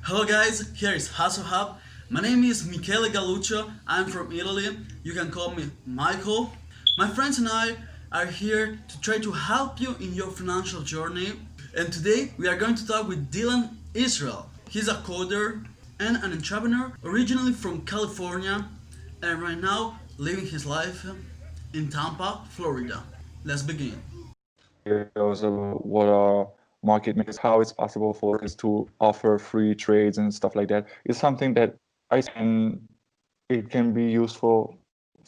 Hello guys, here is Hasselhub. My name is Michele Galluccio. I'm from Italy. You can call me Michael. My friends and I are here to try to help you in your financial journey. And today we are going to talk with Dylan Israel. He's a coder and an entrepreneur originally from California and right now living his life in Tampa, Florida. Let's begin. Videos about what are market makers, how it's possible for workers to offer free trades and stuff like that. It's something that I can it can be useful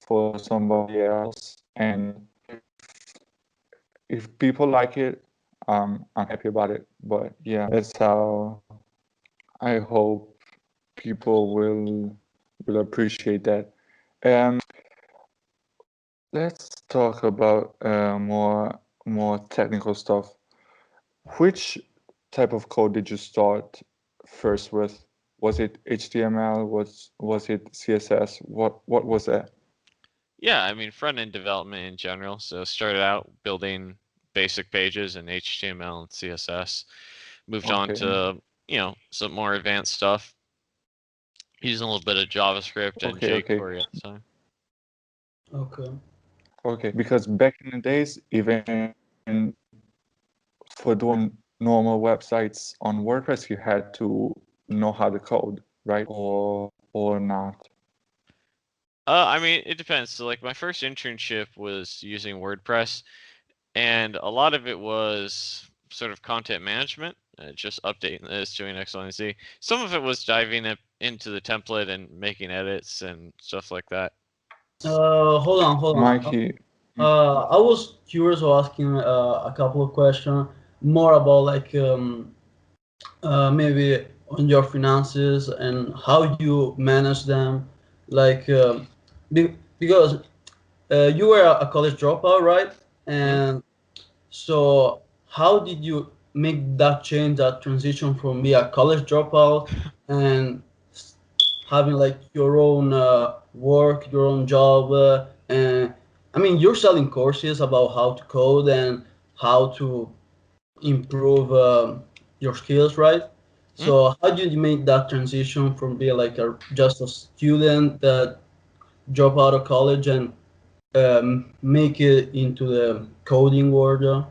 for somebody else, and if people like it, I'm happy about it. But yeah, that's how I hope people will appreciate that. Um, let's talk about more technical stuff. Which type of code did you start first with? Was it HTML? Was it CSS? What was that? Yeah, I mean front end development in general. So started out building basic pages in HTML and CSS. Moved on Okay, to some more advanced stuff using a little bit of JavaScript and okay. jQuery at the time. Okay. Okay, because back in the days, even for doing normal websites on WordPress, you had to know how to code, right? Or not. I mean it depends. So like my first internship was using WordPress, and a lot of it was sort of content management, just updating this, doing X, Y, and Z. Some of it was diving into the template and making edits and stuff like that. Hold on. Mikey, I was curious of asking a couple of questions more about maybe on your finances and how you manage them, like because you were a college dropout, right? Hmm. And so how did you make that change, that transition from being a college dropout and having like your own work, your own job, and I mean you're selling courses about how to code and how to improve your skills, right? So how did you make that transition from being like just a student that drop out of college and make it into the coding world?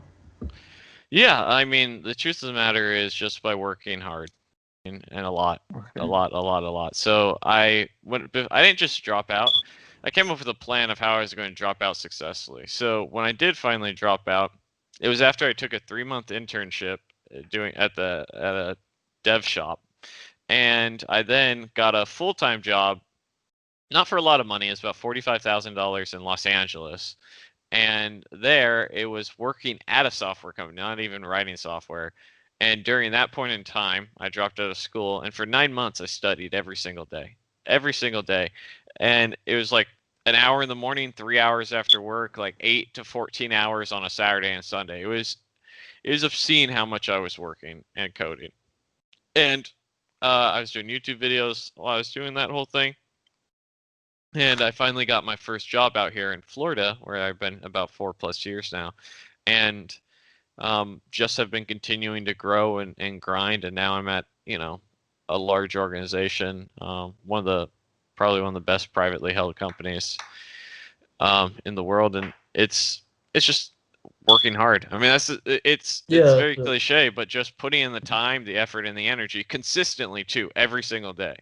Yeah, I mean, the truth of the matter is just by working hard and a lot, a okay. lot, a lot, a lot. So I didn't just drop out. I came up with a plan of how I was going to drop out successfully. So when I did finally drop out, it was after I took a 3-month internship doing at a dev shop, and I then got a full-time job, not for a lot of money. It's about $45,000 in Los Angeles, and there it was working at a software company, not even writing software. And during that point in time, I dropped out of school, and for 9 months I studied every single day. And it was like an hour in the morning, 3 hours after work, like 8 to 14 hours on a Saturday and Sunday. It was obscene how much I was working and coding. And I was doing YouTube videos while I was doing that whole thing. And I finally got my first job out here in Florida, where I've been about 4+ years now, and just have been continuing to grow and grind. And now I'm at a large organization, probably one of the best privately held companies in the world, and it's just working hard. I mean, it's Yes. very cliche, but just putting in the time, the effort, and the energy consistently too, every single day.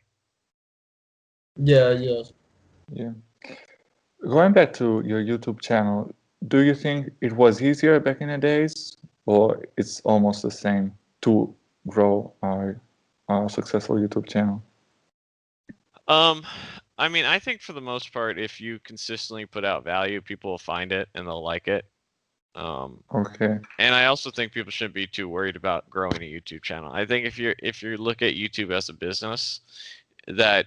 Yeah. Yes. Yeah. Going back to your YouTube channel, do you think it was easier back in the days, or it's almost the same to grow a successful YouTube channel? Um, I mean, I think for the most part, if you consistently put out value, people will find it and they'll like it. Um, Okay. and I also think people shouldn't be too worried about growing a YouTube channel. I think if you look at YouTube as a business, that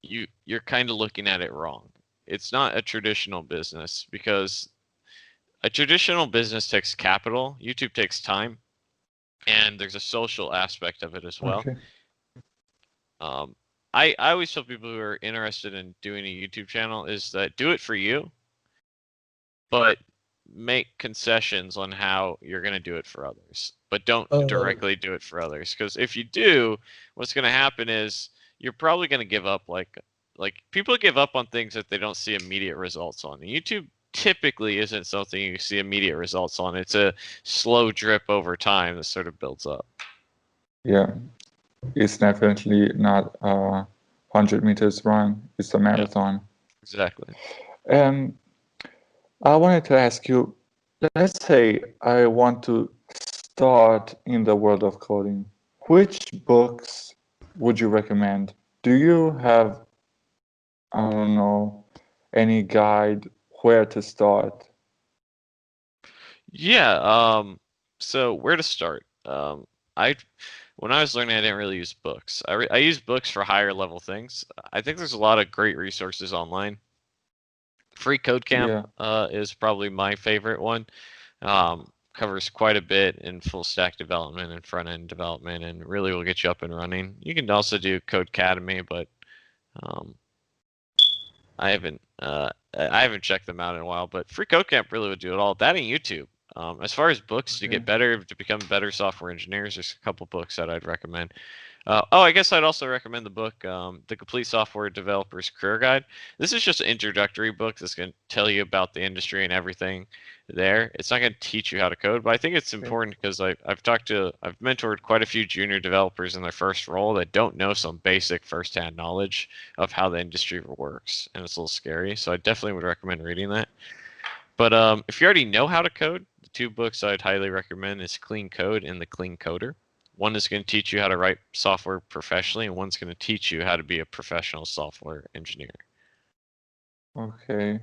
you're kind of looking at it wrong. It's not a traditional business, because a traditional business takes capital. YouTube takes time, and there's a social aspect of it as well. Okay. Um, I always tell people who are interested in doing a YouTube channel is that do it for you, but make concessions on how you're going to do it for others, but don't Uh, directly do it for others. Because if you do, what's going to happen is you're probably going to give up. Like people give up on things that they don't see immediate results on. And YouTube typically isn't something you see immediate results on. It's a slow drip over time that sort of builds up. Yeah, it's definitely not a 100 meters run. It's a marathon. Exactly. Um, I wanted to ask you, let's say I want to start in the world of coding. Which books would you recommend? Do you have, I don't know, any guide where to start? Yeah. So where to start? I when I was learning, I didn't really use books. I use books for higher level things. I think there's a lot of great resources online. Free Code Camp Yeah, is probably my favorite one. Covers quite a bit in full stack development and front end development, and really will get you up and running. You can also do Code Academy, but um, I haven't checked them out in a while. But Free Code Camp really would do it all. That and YouTube. As far as books to okay. get better, to become better software engineers, there's a couple books that I'd recommend. Oh, I guess I'd also recommend the book, The Complete Software Developer's Career Guide. This is just an introductory book that's going to tell you about the industry and everything there. It's not going to teach you how to code, but I think it's Okay. important because I've mentored quite a few junior developers in their first role that don't know some basic first-hand knowledge of how the industry works, and it's a little scary. So I definitely would recommend reading that. But if you already know how to code, the two books I'd highly recommend is Clean Code and The Clean Coder. One is going to teach you how to write software professionally, and one's going to teach you how to be a professional software engineer. Okay.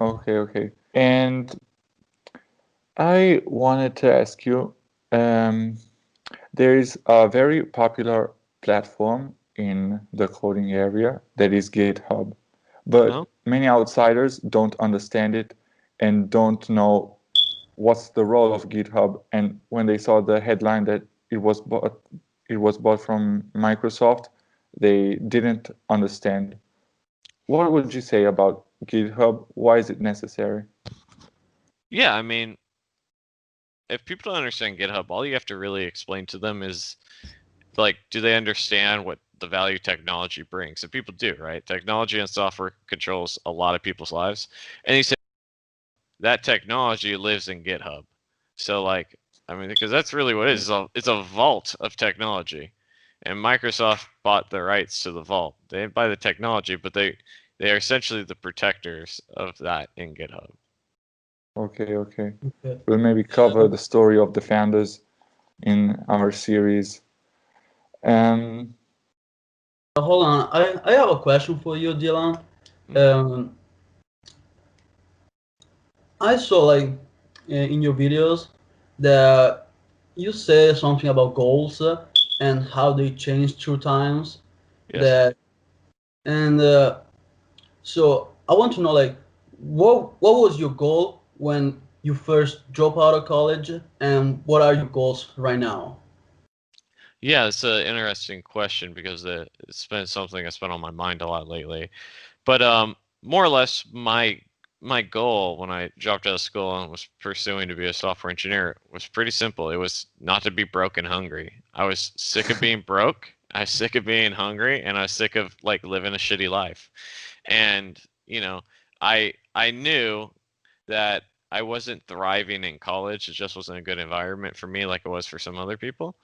Okay, okay. And I wanted to ask you, um, there is a very popular platform in the coding area that is GitHub, Oh, but many outsiders don't understand it and don't know what's the role of GitHub. And when they saw the headline that it was bought from Microsoft, they didn't understand. What would you say about GitHub? Why is it necessary? yeah. I mean, if people don't understand GitHub, all you have to really explain to them is like, do they understand what the value technology brings? And people do, right? Technology and software controls a lot of people's lives, and they say that technology lives in GitHub. So like, I mean, because that's really what it is. It's a vault of technology, and Microsoft bought the rights to the vault. They didn't buy the technology, but they are essentially the protectors of that in GitHub. Okay, okay. okay. We'll maybe cover the story of the founders in our series. Um, Hold on. I have a question for you, Dylan. Hmm. Um, I saw like in your videos that you say something about goals and how they change through times. Yes. That and so I want to know like what was your goal when you first dropped out of college, and what are your goals right now? Yeah, it's an interesting question because it's been something that's been on my mind a lot lately. But more or less, my goal when I dropped out of school and was pursuing to be a software engineer was pretty simple. It was not to be broke and hungry. I was sick of being broke. I was sick of being hungry, and I was sick of like living a shitty life. And I knew that I wasn't thriving in college. It just wasn't a good environment for me, like it was for some other people.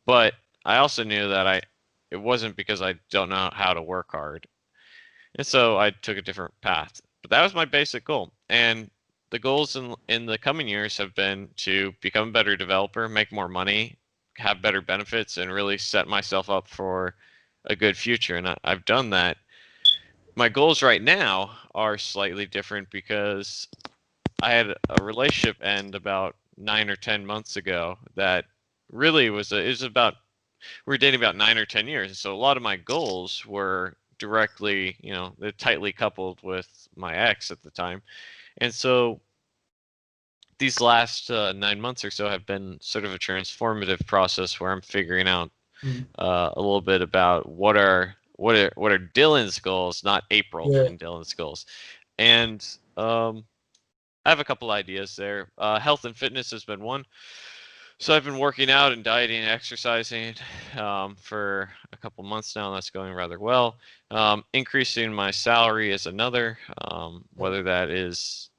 But I also knew that it wasn't because I don't know how to work hard. And so I took a different path. But that was my basic goal. And the goals in the coming years have been to become a better developer, make more money, have better benefits, and really set myself up for a good future. And I've done that. My goals right now are slightly different because I had a relationship end about 9 or 10 months ago that really it was about we were dating about 9 or 10 years. And so a lot of my goals were directly, they're tightly coupled with my ex at the time. And so these last 9 months or so have been sort of a transformative process where I'm figuring out Mm. a little bit about what are Dylan's goals, not April Yeah. and Dylan's goals. And I have a couple ideas there. Health and fitness has been one. So I've been working out and dieting and exercising for a couple months now, and that's going rather well. Increasing my salary is another, whether that is,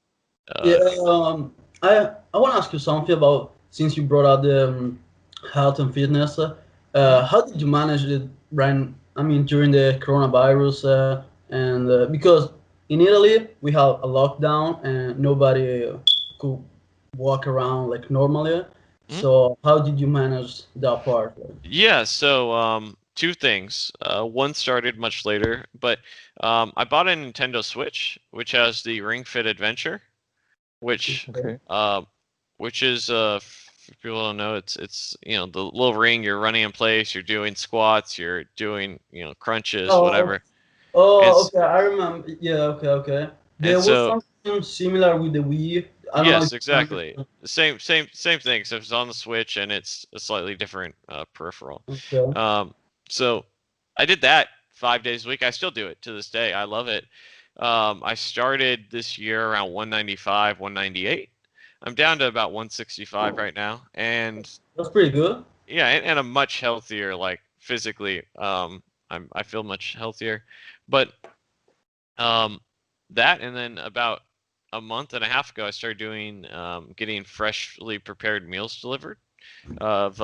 Yeah, uh, I want to ask you something about since you brought up the health and fitness. mhm. How did you manage it, right? I mean, during the coronavirus, and because in Italy we have a lockdown and nobody could walk around like normally. Mhm. So how did you manage that part? Yeah. So two things. One started much later, but I bought a Nintendo Switch, which has the Ring Fit Adventure, which Okay. uh, which is if people don't know, it's the little ring. You're running in place. You're doing squats. You're doing crunches, Oh, whatever. And oh, okay. I remember. Yeah, okay, okay. and There was so something similar with the Wii. I don't know if yes, you remember. exactly. Same thing. So it's on the Switch and it's a slightly different peripheral. Okay. Um, so I did that 5 days a week. I still do it to this day. I love it. I started this year around 195, 198. I'm down to about 165 right now, and That's pretty good. yeah, and I'm much healthier, like physically. I feel much healthier, but um, that and then about a month and a half ago, I started doing getting freshly prepared meals delivered of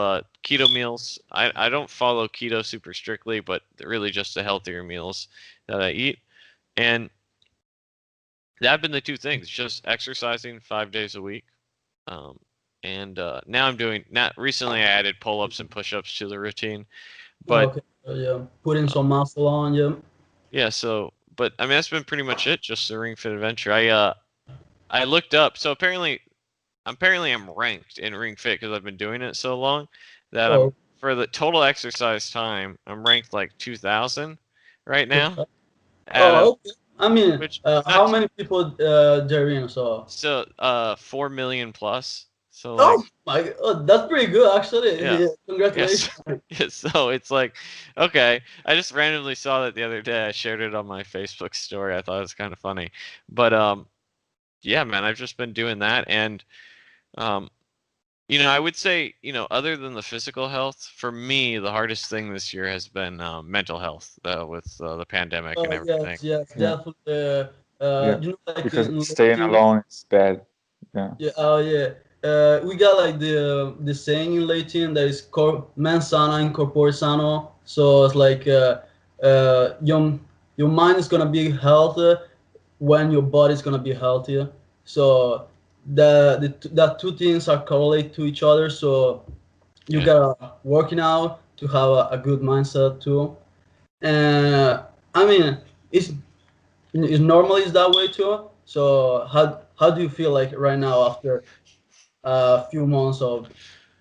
keto meals. I don't follow keto super strictly, but really just the healthier meals that I eat. And that have been the two things: just exercising 5 days a week. Um, and now I'm doing. Not recently, I added pull-ups and push-ups to the routine. Oh, But okay. Yeah, putting uh, some muscle on. Yeah. yeah, so but I mean that's been pretty much it. Just the Ring Fit Adventure. I looked up. So apparently I'm ranked in Ring Fit because I've been doing it so long that I'm Oh, for the total exercise time I'm ranked like 2,000 right now out of oh, okay. I mean, which how not many people there in? So. so 4 million plus. So like Oh my God, oh, that's pretty good actually. yeah. Yeah, Yes. congratulations. Yeah, so it's like, okay. I just randomly saw that the other day. I shared it on my Facebook story. I thought it was kind of funny. But yeah, man, I've just been doing that and um I would say, other than the physical health, for me, the hardest thing this year has been mental health with the pandemic and everything. Yes, yes, Yeah. definitely. Yeah. Like Because in staying Latin. alone is bad. Yeah. Yeah, oh yeah. We got like the saying in Latin that is mens sana in corpore sano. So it's like your mind is gonna be healthy when your body is gonna be healthier. So that two things are correlate to each other. So you Yeah. gotta working out to have a good mindset too. And I mean, it's normally it's that way too. So how do you feel like right now after a few months of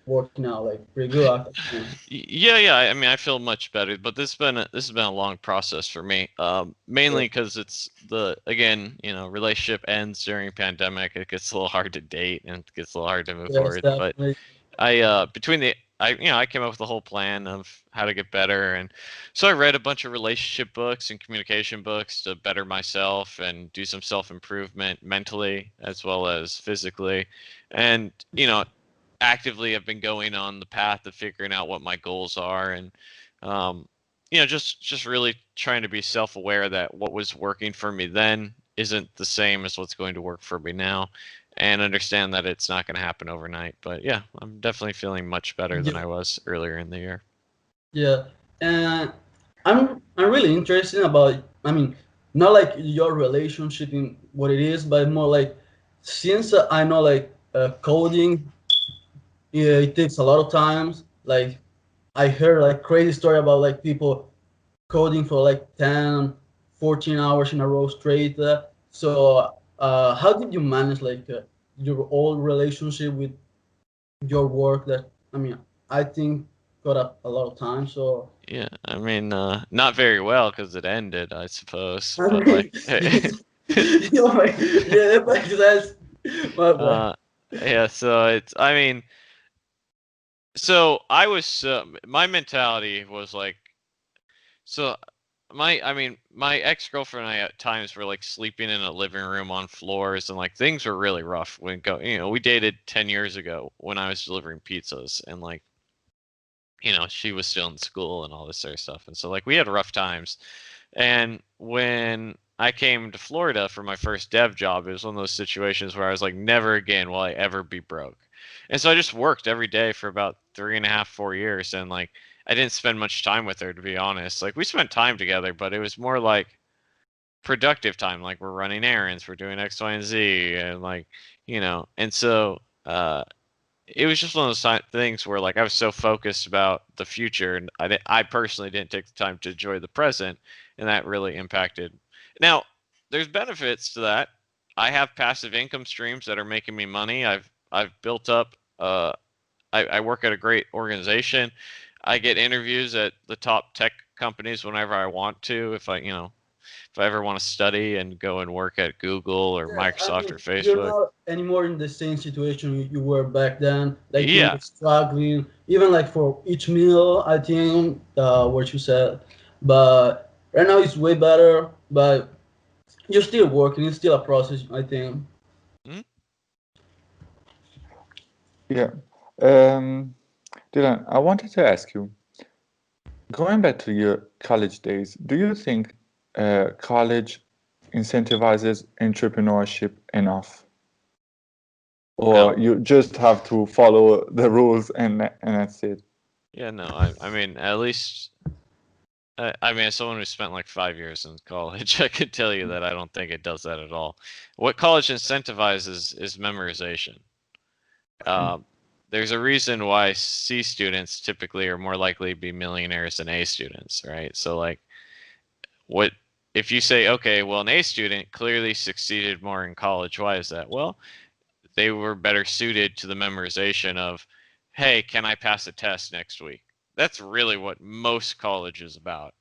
working out? Like pretty good. Actually. Yeah, yeah. I mean, I feel much better, but this has been a long process for me. Yeah. Mainly because it's the again, relationship ends during pandemic. It gets a little hard to date and it gets a little hard to move Yes, forward. But definitely. I came up with a whole plan of how to get better, and so I read a bunch of relationship books and communication books to better myself and do some self improvement mentally as well as physically, and actively have been going on the path of figuring out what my goals are and um, just really trying to be self-aware that what was working for me then isn't the same as what's going to work for me now and understand that it's not going to happen overnight. But yeah, I'm definitely feeling much better than Yeah, I was earlier in the year. yeah. And I'm really interested about. I mean, not like your relationship in what it is, but more like since I know like coding, yeah, it takes a lot of times. Like I heard like crazy story about like people coding for like 10, 14 hours in a row straight. So how did you manage like your old relationship with your work that I mean I think got up a lot of time. So Yeah, I mean, not very well because it ended, I suppose. I But like, mean you know, yeah, that makes sense. My bad. uh, yeah. So it's, I mean, so I was, my mentality was like, so. my ex-girlfriend and I at times were like sleeping in a living room on floors, and like things were really rough when we dated 10 years ago when I was delivering pizzas, and like, she was still in school and all this sort of stuff. And so like we had rough times. And when I came to Florida for my first dev job, it was one of those situations where I was like, never again will I ever be broke. And so I just worked every day for about 3.5, 4 years. And like, I didn't spend much time with her, to be honest. Like, we spent time together, but it was more like productive time. Like, we're running errands, we're doing X, Y, and Z. And like, and so, it was just one of those things where like I was so focused about the future, and I personally didn't take the time to enjoy the present, and that really impacted. Now, there's benefits to that. I have passive income streams that are making me money. I've built up. I work at a great organization. I get interviews at the top tech companies whenever I want to. If I ever want to study and go and work at Google or Yeah, I Microsoft or mean, you're Facebook. not anymore in the same situation you were back then. Like you Yeah. were struggling, even like for each meal. I think what you said, but right now it's way better. But you're still working. It's still a process. I think. Mhm. Yeah. Um, Dylan, I wanted to ask you, going back to your college days, do you think college incentivizes entrepreneurship enough? No. Or you just have to follow the rules and that's it? Yeah, no. I mean, at least as someone who spent like 5 years in college, I could tell you that I don't think it does that at all. What college incentivizes is memorization. Um, there's a reason why C students typically are more likely to be millionaires than A students, right? So like, what if you say, okay, well, an A student clearly succeeded more in college? Why is that? Well, they were better suited to the memorization of, hey, can I pass a test next week? That's really what most college is about.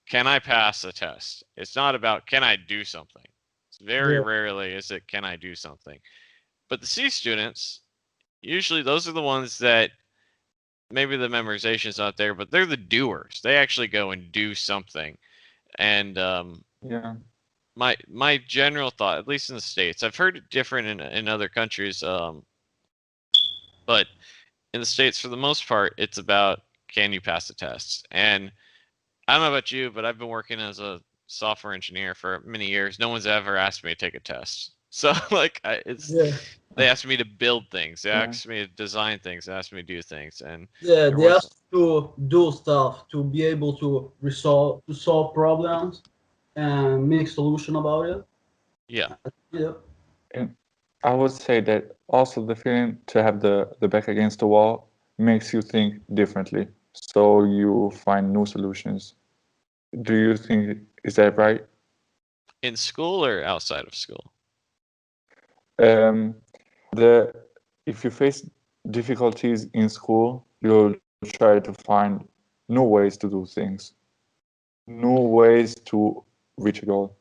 Can I pass a test? It's not about, can I do something? It's very Yeah. rarely is it, can I do something? But the C students, usually those are the ones that maybe the memorization's not there, but they're the doers. They actually go and do something. And Yeah. my general thought, at least in the States, I've heard it different in other countries, but in the States, for the most part, it's about, can you pass the tests? And I don't know about you, but I've been working as a software engineer for many years. No one's ever asked me to take a test. So like, Yeah. they asked me to build things, they Yeah. asked me to design things, they asked me to do things, and Yeah. there They was ask to do stuff to be able to solve problems and make solution about it. yeah. Yeah. And I would say that also the feeling to have the back against the wall makes you think differently. So you find new solutions. Do you think, is that right? In school or outside of school? Um, the if you face difficulties in school, you'll try to find new ways to do things, new ways to reach a goal.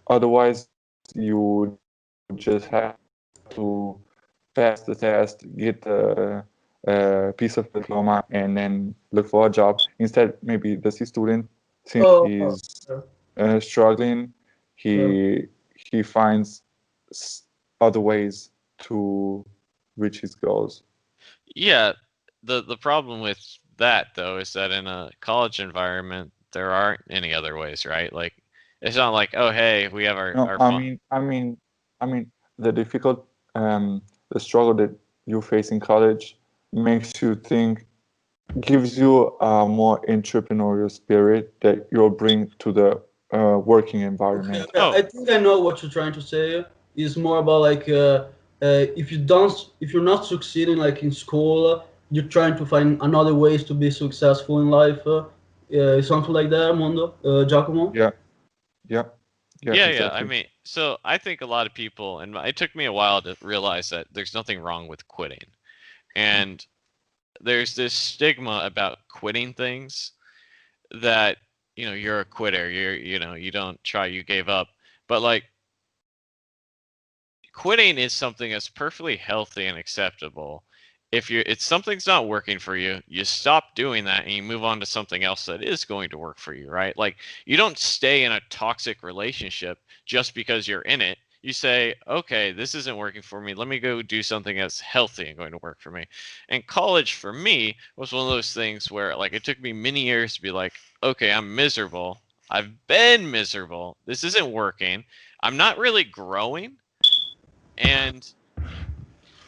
Otherwise, you just have to pass the test, get the piece of diploma, and then look for a job. Instead, maybe the C student, since Oh. he's Yeah. struggling, Yeah. he finds other ways to reach his goals. Yeah, the problem with that though is that in a college environment there aren't any other ways, right? Like, it's not like, oh hey, we have No, our fun. I mean, the difficult, the struggle that you face in college makes you think, gives you a more entrepreneurial spirit that you'll bring to the working Okay, environment. okay. Oh I think I know what you're trying to say. It's more about like if you don't, if you're not succeeding like in school, you're trying to find another ways to be successful in life. Something like that, Mondo, Giacomo. Yeah, yeah, yeah, yeah, yeah. I exactly. mean, so I think a lot of people, and it took me a while to realize that there's nothing wrong with quitting. And there's this stigma about quitting things that, you're a quitter, you don't try, you gave up. But like, quitting is something that's perfectly healthy and acceptable if it's something's not working for you, you stop doing that and you move on to something else that is going to work for you, right? Like you don't stay in a toxic relationship just because you're in it. You say, okay, this isn't working for me. Let me go do something that's healthy and going to work for me. And college for me was one of those things where like it took me many years to be like, okay, I'm miserable. I've been miserable. This isn't working. I'm not really growing. And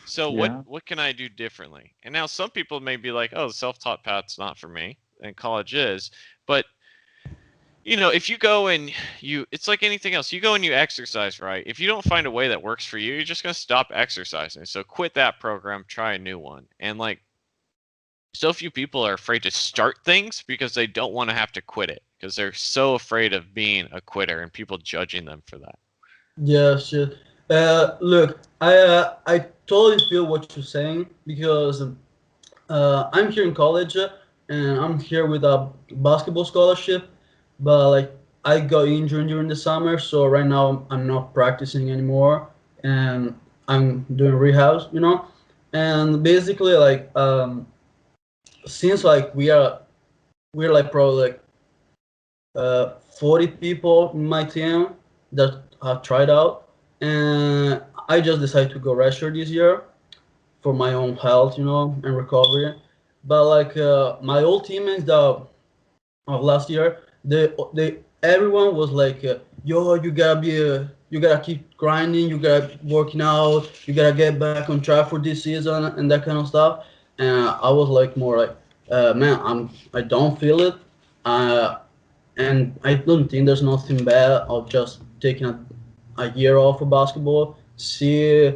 so Yeah. what can I do differently? And now some people may be like, "Oh, the self-taught path's not for me," and college is. But if you go and it's like anything else. You go and you exercise, right? If you don't find a way that works for you, you're just gonna stop exercising. So quit that program, try a new one. And like so few people are afraid to start things because they don't want to have to quit it because they're so afraid of being a quitter and people judging them for that. Yeah, shit. Look, I totally feel what you're saying because I'm here in college and I'm here with a basketball scholarship, but like I got injured during the summer, so right now I'm not practicing anymore, and I'm doing rehabs. And basically like since like we're like probably like 40 people in my team that have tried out, and I just decided to go redshirt this year for my own health, and recovery. But like my old teammates that of last year, they everyone was like, "Yo, you gotta keep grinding, you gotta working out, you gotta get back on track for this season and that kind of stuff." And I was like more like, "Man, I don't feel it." Uh, and I don't think there's nothing bad of just taking a year off of basketball, see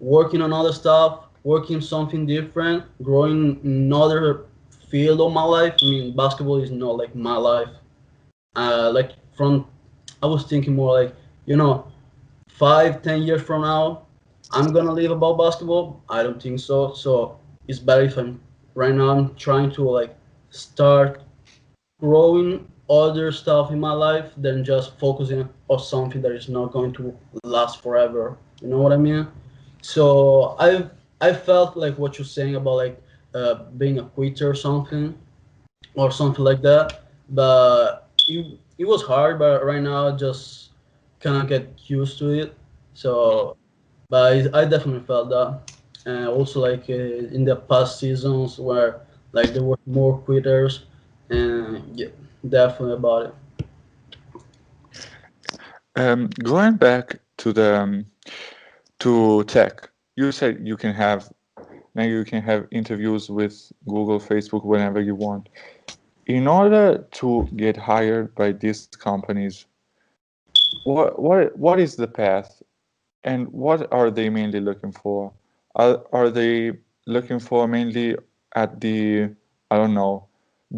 working on other stuff, working something different, growing another field of my life. I mean, basketball is not like my life. Like from, I was thinking more like, 5, 10 years from now, I'm gonna live about basketball. I don't think so. So it's better if I'm right now. I'm trying to like start growing other stuff in my life than just focusing on something that is not going to last forever. You know what I mean? So I felt like what you're saying about like being a quitter or something like that. But it was hard. But right now, I just kind of get used to it. Mhm. So, but I definitely felt that. And also like in the past seasons where like there were more quitters, and yeah, definitely about it. Going back to the to tech, you said you can have interviews with Google, Facebook whenever you want. In order to get hired by these companies, what is the path, and what are they mainly looking for? Are they looking for mainly at the, I don't know,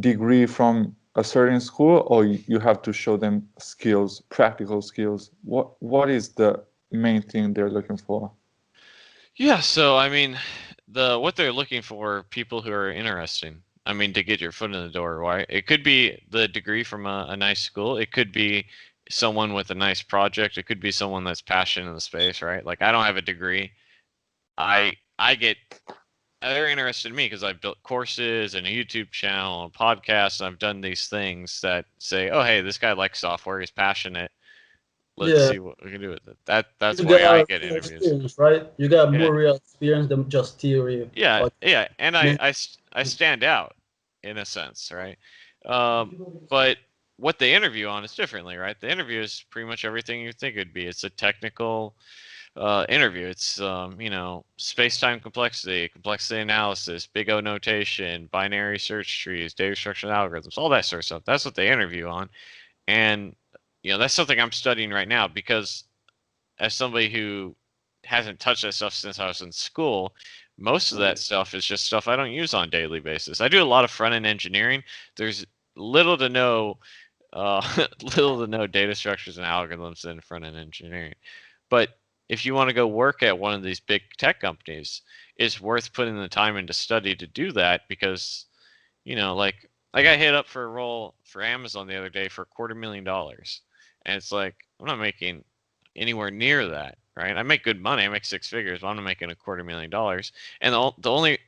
degree from a certain school, or you have to show them skills, practical skills? What is the main thing they're looking for? Yeah, so I mean, what they're looking for people who are interesting. I mean, to get your foot in the door, right? It could be the degree from a nice school. It could be someone with a nice project. It could be someone that's passionate in the space, right? Like I don't have a degree. I get they're interested in me because I've built courses and a YouTube channel and podcasts, and I've done these things that say, "Oh, hey, this guy likes software. He's passionate. Let's Yeah, see what we can do with it." That's you why I got get real interviews. experience, right? You got Yeah. more real experience than just theory. Yeah, Like, yeah, and man, I stand out in a sense, right? But what they interview on is differently, right? The interview is pretty much everything you think it'd be. It's a technical interview. It's space-time complexity, complexity analysis, big O notation, binary search trees, data structure and algorithms, all that sort of stuff. That's what they interview on, and that's something I'm studying right now because as somebody who hasn't touched that stuff since I was in school, most of that stuff is just stuff I don't use on a daily basis. I do a lot of front end engineering. There's little to no little to no data structures and algorithms in front end engineering. But if you want to go work at one of these big tech companies, it's worth putting the time into study to do that because, like I hit up for a role for Amazon the other day for $250,000. And it's like I'm not making anywhere near that, right? I make good money. I make six figures, but I'm not making $250,000. And the only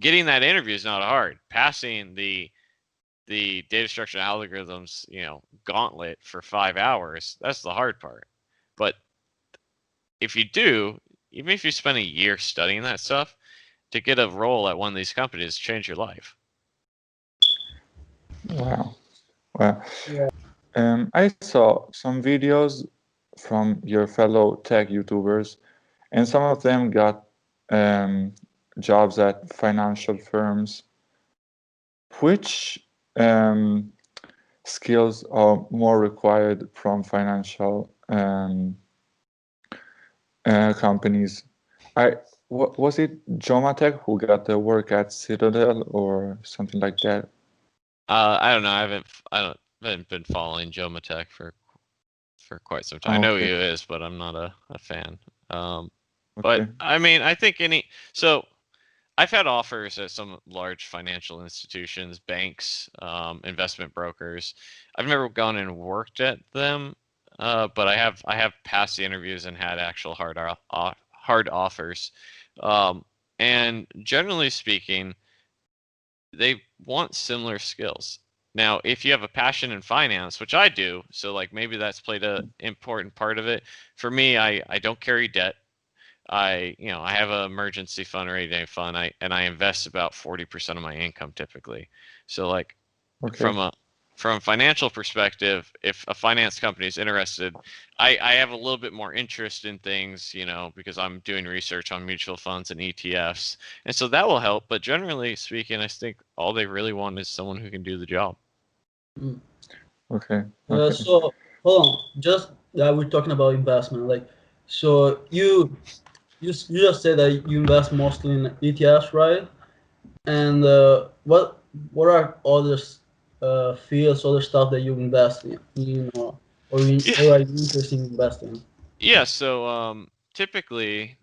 getting that interview is not hard. Passing the data structure algorithms, gauntlet for 5 hours, that's the hard part. But if you do, even if you spend a year studying that stuff, to get a role at one of these companies, change your life. Wow. Wow. Yeah. I saw some videos from your fellow tech YouTubers, and some of them got jobs at financial firms. Which skills are more required from financial companies? Was it Jomatek who got the work at Citadel or something like that? I don't know. I haven't been following Joe Matek for quite some time. I know who he is, but I'm not a fan. But I mean, I think so I've had offers at some large financial institutions, banks, investment brokers. I've never gone and worked at them, but I have passed the interviews and had actual hard offers. And generally speaking, they want similar skills. Now, if you have a passion in finance, which I do, so like maybe that's played an important part of it. For me, I don't carry debt. I have an emergency fund, rainy day fund, and I invest about 40% of my income typically. So like from a financial perspective, if a finance company is interested, I have a little bit more interest in things, because I'm doing research on mutual funds and ETFs, and so that will help. But generally speaking, I think all they really want is someone who can do the job. Mm. Okay. So hold on, just we're talking about investment. Like, so you just said that you invest mostly in ETFs, right? And what are other fields, other stuff that you invest in, or are you interested in investing? Yeah. So typically,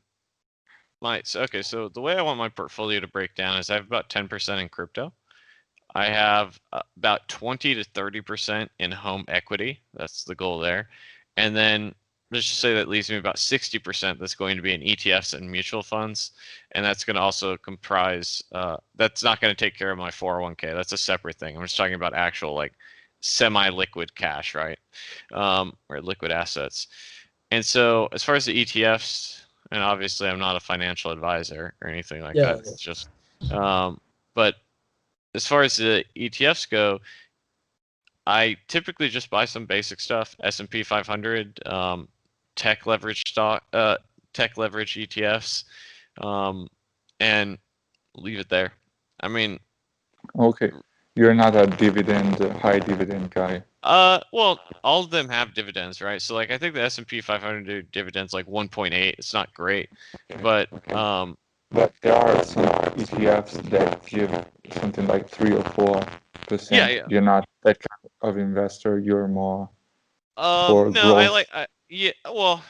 so the way I want my portfolio to break down is I have about 10% in crypto. I have about 20 to 30% in home equity. That's the goal there. And then let's just say that leaves me about 60% that's going to be in ETFs and mutual funds. And that's going to also comprise, that's not going to take care of my 401k. That's a separate thing. I'm just talking about actual like semi-liquid cash, right? Or liquid assets. And so as far as the ETFs, and obviously I'm not a financial advisor or anything like Yeah. that. It's just, but as far as the ETFs go, I typically just buy some basic stuff, S&P 500, tech leverage tech leverage ETFs, and leave it there. I mean, Okay. You're not a high dividend guy. well, all of them have dividends, right? So like I think the S&P 500 do dividends like 1.8. It's not great, but But there are some ETFs that give something like 3 or 4%. yeah. You're not that kind of investor. You're more for No, growth.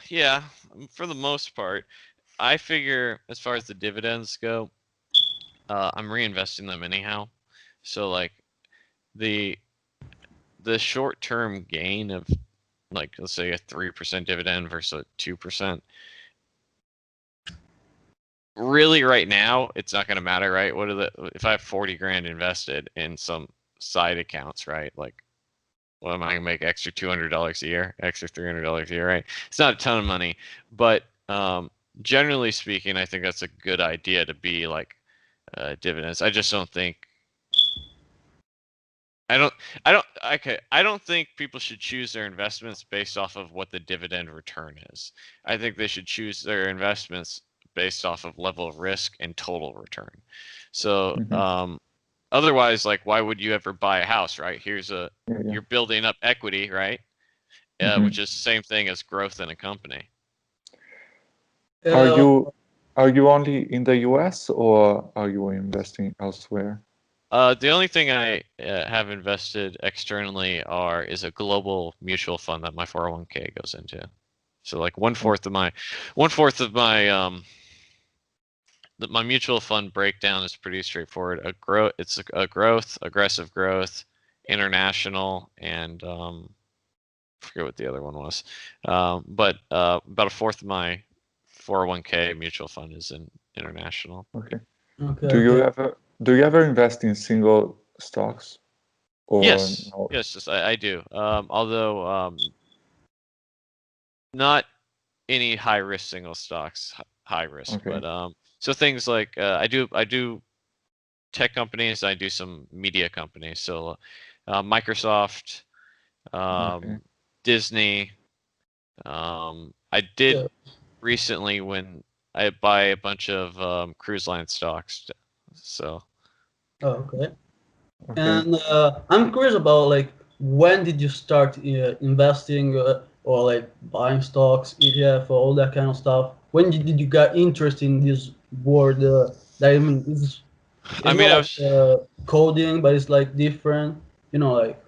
yeah, for the most part. I figure as far as the dividends go, I'm reinvesting them anyhow. So like the short term gain of like let's say a 3% dividend versus a 2%. Really, right now, it's not going to matter, right? If I have 40 grand invested in some side accounts, right? Like, what am I going to make extra $200 a year, extra $300 a year, right? It's not a ton of money, but generally speaking, I think that's a good idea to be like dividends. I just don't think. I don't think people should choose their investments based off of what the dividend return is. I think they should choose their investments based off of level of risk and total return. So, otherwise, like, why would you ever buy a house, right? You're building up equity, right? Which is the same thing as growth in a company. Are you only in the US or are you investing elsewhere? The only thing I have invested externally is a global mutual fund that my 401k goes into. So like one fourth of my my mutual fund breakdown is pretty straightforward. It's a growth, aggressive growth, international, and I forget what the other one was. But about a fourth of my 401k mutual fund is in international. Okay. Okay, Do you okay. ever invest in single stocks or Yes, no? yes, I do. Although not any high risk single stocks, high risk, Okay. but so things like I do tech companies, I do some media companies, so Microsoft, Okay. um, Disney. I did Yeah. recently when I buy a bunch of cruise line stocks, so. Oh, okay. Okay. And I'm curious about like when did you start investing or like buying stocks, ETF, or all that kind of stuff? When did you get interested in this world? That I mean, I it's mean, not I like was coding, but it's like different. You know, like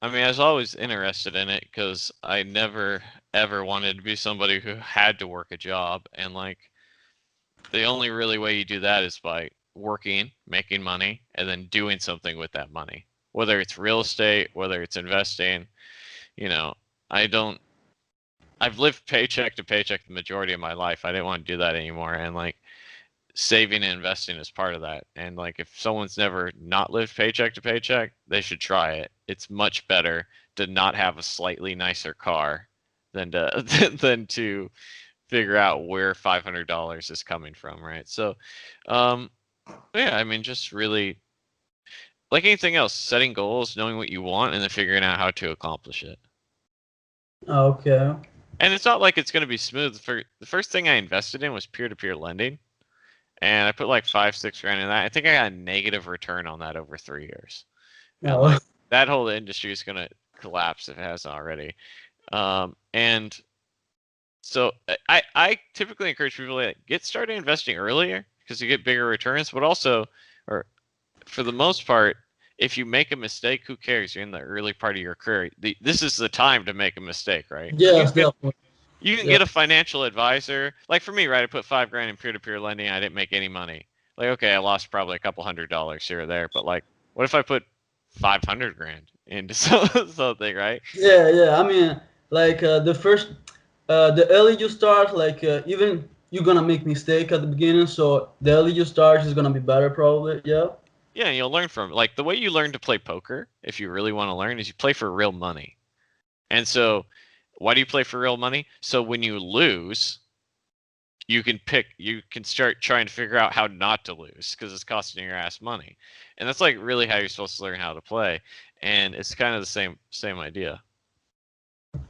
I mean, I was always interested in it because I never ever wanted to be somebody who had to work a job. And like the only really way you do that is by working, making money, and then doing something with that money. Whether it's real estate, whether it's investing, you know, I don't I've lived paycheck to paycheck the majority of my life. I didn't want to do that anymore. And like saving and investing is part of that. And like if someone's never not lived paycheck to paycheck, they should try it. It's much better to not have a slightly nicer car than to than to figure out where $500 is coming from, right? So, um, yeah, I mean, just really like anything else, setting goals, knowing what you want, and then figuring out how to accomplish it. okay, And it's not like it's going to be smooth. For the first thing I invested in was peer-to-peer lending, and I put like 5, 6 grand in that. I think I got a negative return on that over 3 years, and no, like that whole industry is gonna collapse if it hasn't already. And so I typically encourage people to like, get started investing earlier because you get bigger returns, but also, or for the most part, if you make a mistake, who cares? You're in the early part of your career. This is the time to make a mistake, right? yes, definitely, You can yeah, get a financial advisor. Like for me, right? I put 5 grand in peer-to-peer lending. I didn't make any money. Like, okay, I lost probably a couple $100 here or there. But like, what if I put 500 grand into something, right? yeah, yeah. I mean, like the early you start, like even you're gonna make mistake at the beginning, so the early you start is gonna be better probably. Yeah. Yeah, and you'll learn from it. Like the way you learn to play poker, if you really want to learn, is you play for real money. And so, why do you play for real money? So when you lose, you can start trying to figure out how not to lose because it's costing your ass money. And that's like really how you're supposed to learn how to play. And it's kind of the same idea.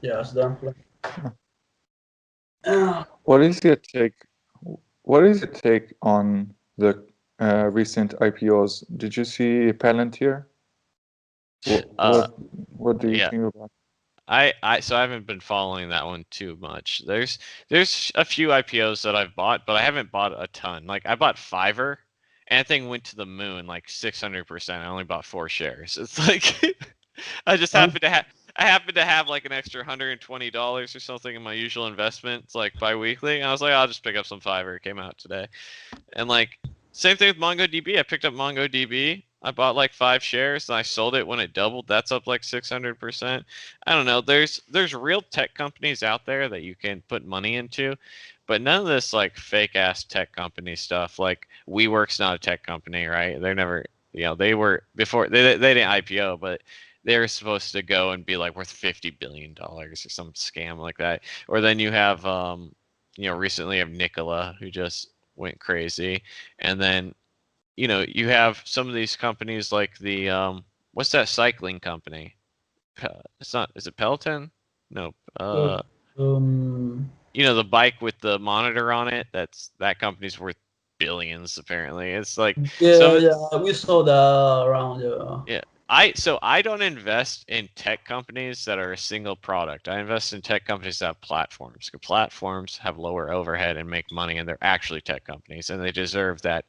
Yes, definitely. Uh, What is your take? What is your take on the recent IPOs? Did you see Palantir? What Uh, what what do you yeah. think about? So I haven't been following that one too much. There's a few IPOs that I've bought, but I haven't bought a ton. Like I bought Fiverr, and that thing went to the moon like 600%. I only bought 4 shares. It's like I just um, happened to have like an extra $120 or something in my usual investments like biweekly. And I was like, I'll just pick up some Fiverr. It came out today. And like same thing with MongoDB. I picked up MongoDB. I bought like 5 shares and I sold it when it doubled. That's up like 600%. I don't know. There's real tech companies out there that you can put money into, but none of this like fake ass tech company stuff. Like WeWork's not a tech company, right? They're never, they were before they didn't IPO, but they were supposed to go and be like worth $50 billion or some scam like that. Or then you have recently you have Nikola who just went crazy. And then, you have some of these companies like the what's that cycling company? It's not, is it Peloton? No. uh, um, The bike with the monitor on it, that company's worth billions apparently. It's like yeah, some yeah, we saw that around. Yeah. yeah. I don't invest in tech companies that are a single product. I invest in tech companies that have platforms. 'Cause platforms have lower overhead and make money, and they're actually tech companies, and they deserve that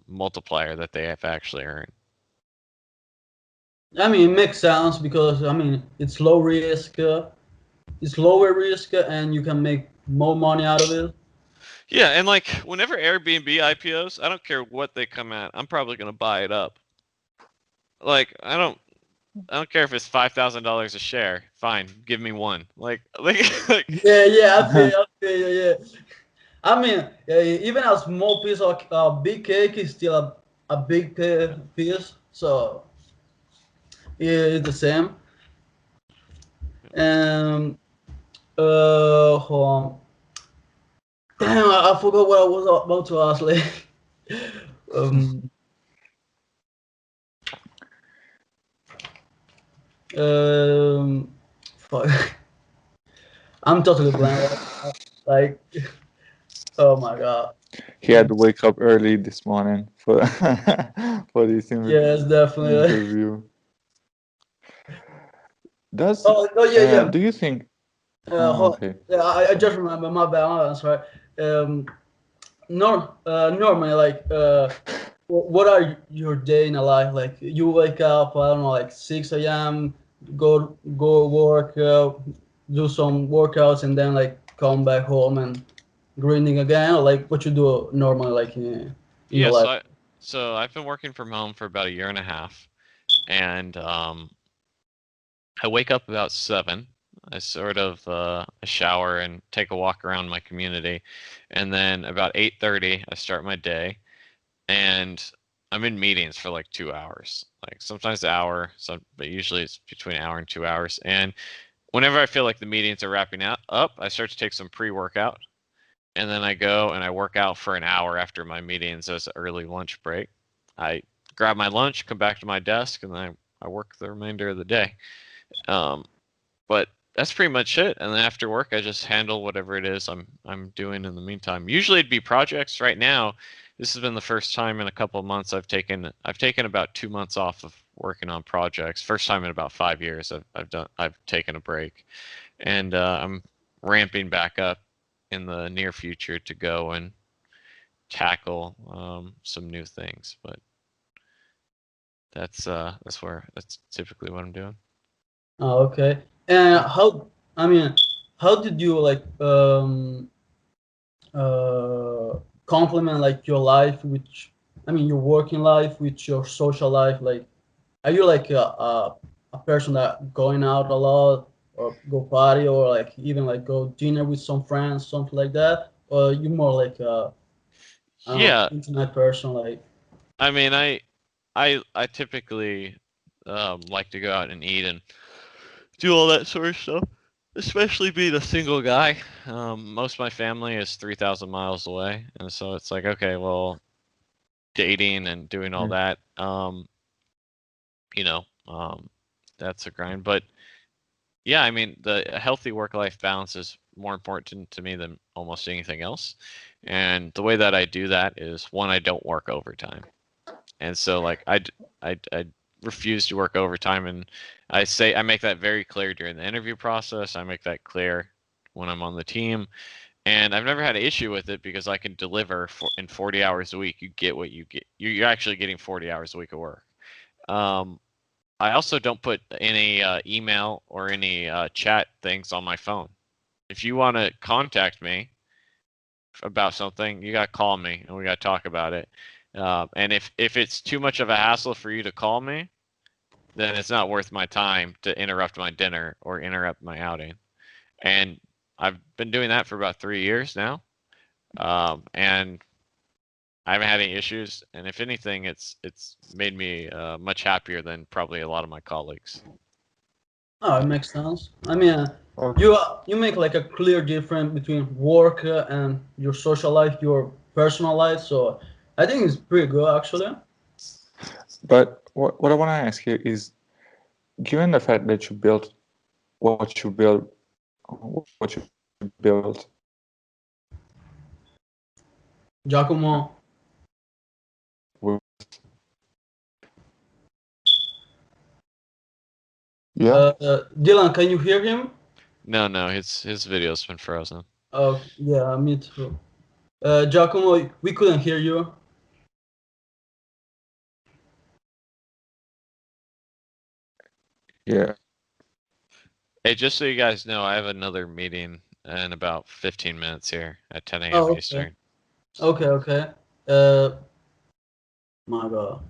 multiplier that they have actually earned. I mean, it makes sense because I mean it's low risk, it's lower risk, and you can make more money out of it. Yeah, and like whenever Airbnb IPOs, I don't care what they come at, I'm probably gonna buy it up. Like I don't care if it's $5,000 a share. Fine, give me one. Like like Yeah, yeah, I feel, yeah, yeah. I mean, even a small piece of big cake is still a big piece, so it's the same. And hold on. Damn, I forgot what I was about to ask. Like, um, fuck. I'm totally blank right now. Like, oh my god. He had to wake up early this morning for for this Yes, definitely. interview. Does Oh yeah, yeah. do you think? Oh, okay. Yeah, I Sorry. just remember. My bad. I'm sorry. Um, normally, like, what are your day in a life? Like, you wake up, I don't know, like 6 a.m., go work, do some workouts, and then like come back home and grinding again, or like what you do normally, like in your Yeah, life. so I've been working from home for about a year and a half, and I wake up about 7. I sort of I shower and take a walk around my community, and then about 8:30 I start my day, and I'm in meetings for like 2 hours, like sometimes an hour, but usually it's between an hour and 2 hours. And whenever I feel like the meetings are wrapping up, I start to take some pre-workout, and then I go and I work out for an hour after my meetings as an early lunch break. I grab my lunch, come back to my desk, and then I work the remainder of the day. Um, but that's pretty much it. And then after work, I just handle whatever it is I'm doing in the meantime. Usually it'd be projects. Right now, this has been the first time in a couple of months I've taken about 2 months off of working on projects. First time in about 5 years I've taken a break, and I'm ramping back up in the near future to go and tackle some new things. But that's typically what I'm doing. Oh, okay. And I mean, how did you like uh complement like your life, which I mean your working life with your social life? Like, are you like a person that going out a lot or go party or like even like go dinner with some friends, something like that? Or you more like I don't know, Yeah, internet person, like I mean, I typically like to go out and eat and do all that sort of stuff. Especially being a single guy. Most of my family is 3,000 miles away, and so it's like, okay, well, dating and doing all Mm. that, you know, that's a grind. But yeah, I mean, the a healthy work-life balance is more important to me than almost anything else. And the way that I do that is, one, I don't work overtime. And so like I refuse to work overtime, and I make that very clear during the interview process. I make that clear when I'm on the team, and I've never had an issue with it because I can deliver in 40 hours a week. You get what you get. You're actually getting 40 hours a week of work. Um, I also don't put any email or any chat things on my phone. If you want to contact me about something, you got to call me and we got to talk about it. And if it's too much of a hassle for you to call me, then it's not worth my time to interrupt my dinner or interrupt my outing. And I've been doing that for about 3 years now, and I haven't had any issues. And if anything, it's made me much happier than probably a lot of my colleagues. oh, it makes sense. I mean, Okay. you make like a clear difference between work and your social life, your personal life. So I think it's pretty good actually. But what I want to ask you is, given the fact that you built what you built, what you built, Giacomo, with, yeah, Dylan, can you hear him? No, his video's been frozen. Oh, yeah, me too. Giacomo, we couldn't hear you. yeah, Hey, just so you guys know, I have another meeting in about 15 minutes here at 10 a.m. Oh, okay, Eastern. okay. Uh, my God,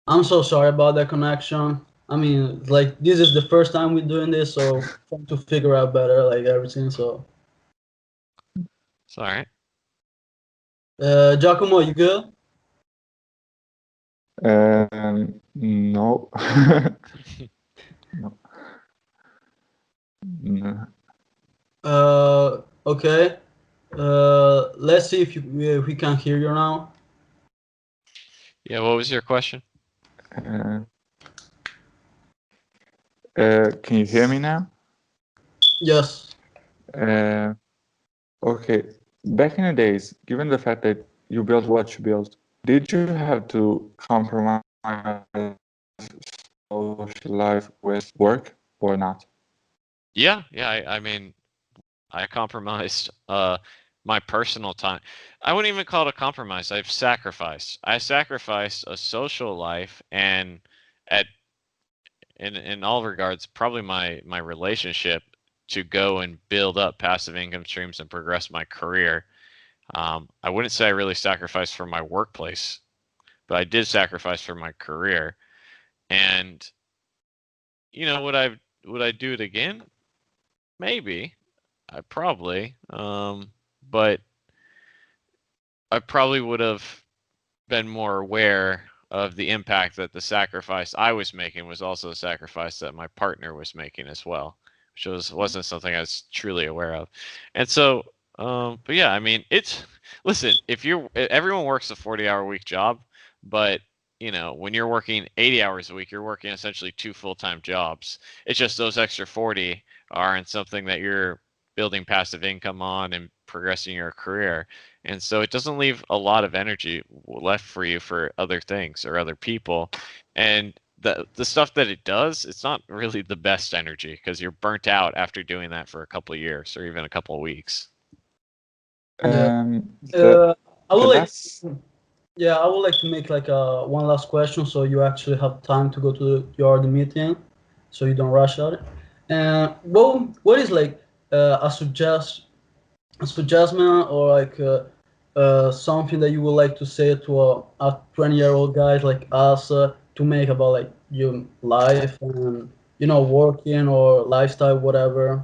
I'm so sorry about that connection. I mean, like this is the first time we're doing this, so trying to figure out better like everything. So It's all right. Giacomo, you good? No. No. No. Okay. Let's see if we can hear you now. Yeah, what was your question? Uh, can you hear me now? Yes. Uh, okay. Back in the days, given the fact that you built what you built, did you have to compromise social life with work or not? Yeah, yeah. I mean, I compromised my personal time. I wouldn't even call it a compromise. I've sacrificed. I sacrificed a social life and at in all regards, probably my relationship to go and build up passive income streams and progress my career. I wouldn't say I really sacrificed for my workplace, but I did sacrifice for my career. And you know, would I do it again? Maybe. I probably. But I probably would have been more aware of the impact that the sacrifice I was making was also a sacrifice that my partner was making as well, which wasn't something I was truly aware of. And so, but yeah, I mean, it's listen, if you're everyone works a 40-hour week job, but you know, when you're working 80 hours a week, you're working essentially two full-time jobs. It's just those extra 40 are in something that you're building passive income on and progressing your career. And so it doesn't leave a lot of energy left for you for other things or other people. And the stuff that it does, it's not really the best energy because you're burnt out after doing that for a couple of years or even a couple of weeks. Yeah. The Uh, I would the like. last Yeah, I would like to make like one last question, so you actually have time to go to your meeting, so you don't rush out. And what is like a suggestion or like something that you would like to say to a 20-year-old guys like us to make about like your life and working or lifestyle, whatever.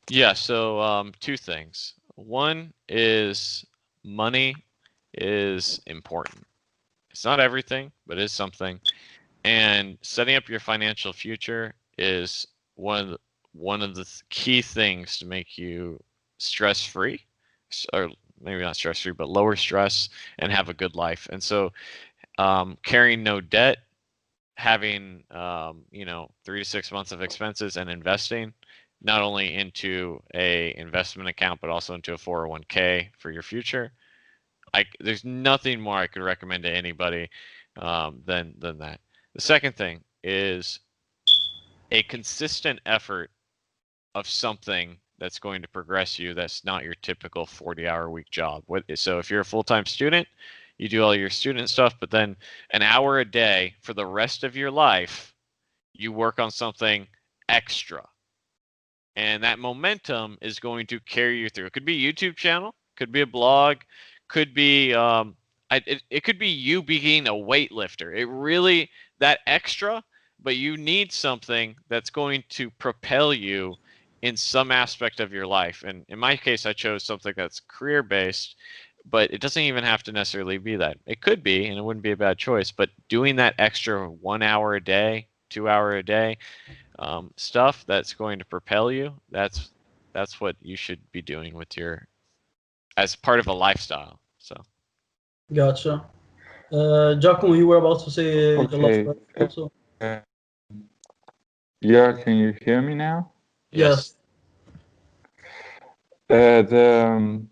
Yeah, so two things. One is money is important. It's not everything, but it is something. And setting up your financial future is one of the key things to make you stress free, or maybe not stress free, but lower stress and have a good life. And so, carrying no debt, having 3 to 6 months of expenses, and investing not only into a investment account but also into a 401k for your future. There's nothing more I could recommend to anybody than that. The second thing is a consistent effort of something that's going to progress you that's not your typical 40-hour week job. So if you're a full-time student, you do all your student stuff, but then an hour a day for the rest of your life, you work on something extra. And that momentum is going to carry you through. It could be a YouTube channel, could be a blog, could be it could be you being a weightlifter. It really that extra, but you need something that's going to propel you in some aspect of your life. And in my case, I chose something that's career based, but it doesn't even have to necessarily be that. It could be, and it wouldn't be a bad choice. But doing that extra 1 hour a day, 2 hour a day, stuff that's going to propel you. That's what you should be doing with your as part of a lifestyle. So Gotcha. Giacomo, you were about to say your last okay. question also. Uh, yeah, can you hear me now? yes, Yes. Uh, the um,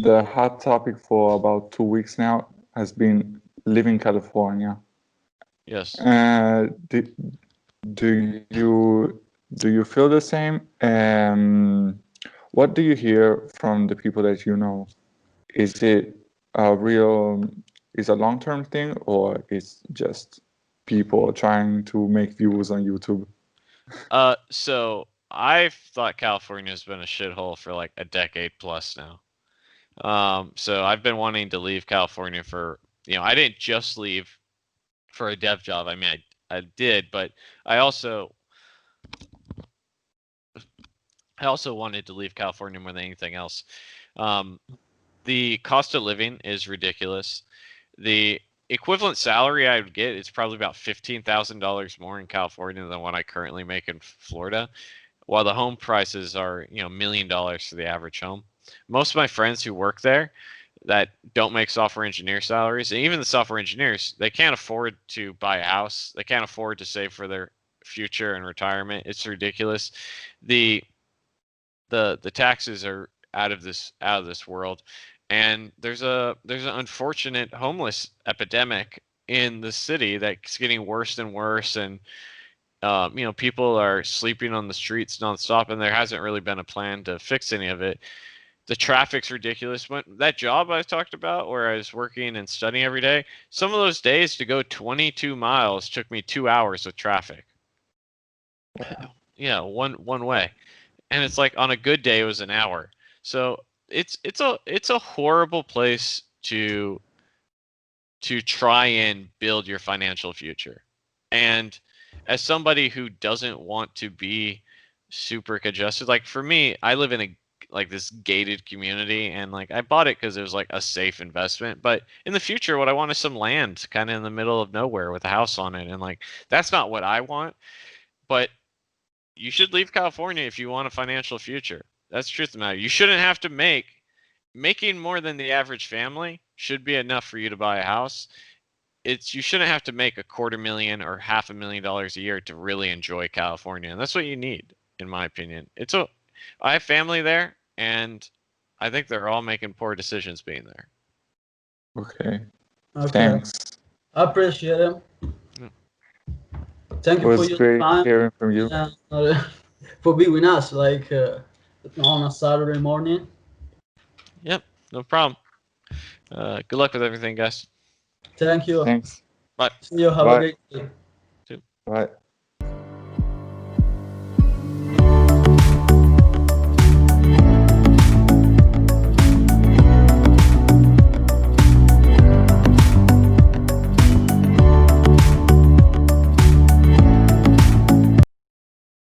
the hot topic for about 2 weeks now has been living California. yes. Uh, do, do you feel the same? What do you hear from the people that you know? Is it a real, is a long-term thing, or is just people trying to make views on YouTube? So I've thought California's been a shithole for like a decade plus now. So I've been wanting to leave California for I didn't just leave for a dev job. I mean, I did, but I also I also wanted to leave California more than anything else. Um, the cost of living is ridiculous. The equivalent salary I would get is probably about $15,000 more in California than what I currently make in Florida, while the home prices are, $1 million for the average home. Most of my friends who work there that don't make software engineer salaries, and even the software engineers, they can't afford to buy a house. They can't afford to save for their future and retirement. It's ridiculous. The the taxes are out of this world, and there's an unfortunate homeless epidemic in the city that's getting worse and worse, and people are sleeping on the streets nonstop, and there hasn't really been a plan to fix any of it. The traffic's ridiculous. When that job I talked about, where I was working and studying every day, some of those days to go 22 miles took me 2 hours with traffic. Yeah, one way, and it's like on a good day it was an hour. So it's a horrible place to try and build your financial future. And as somebody who doesn't want to be super congested, like for me, I live in this gated community, and like I bought it because it was like a safe investment. But in the future, what I want is some land kind of in the middle of nowhere with a house on it, and like that's not what I want. But you should leave California if you want a financial future. That's the truth of the matter. You shouldn't have to making more than the average family should be enough for you to buy a house. You shouldn't have to make $250,000 or $500,000 a year to really enjoy California, and that's what you need, in my opinion. I have family there, and I think they're all making poor decisions being there. Okay. Okay. Thanks. I appreciate it. Yeah. Thank It you for was your great time hearing from you. and for being with us, like on a Saturday morning. Yep, no problem. Good luck with everything, guys. Thank you. Thanks. Bye. See you. Have a Bye. great day. Bye.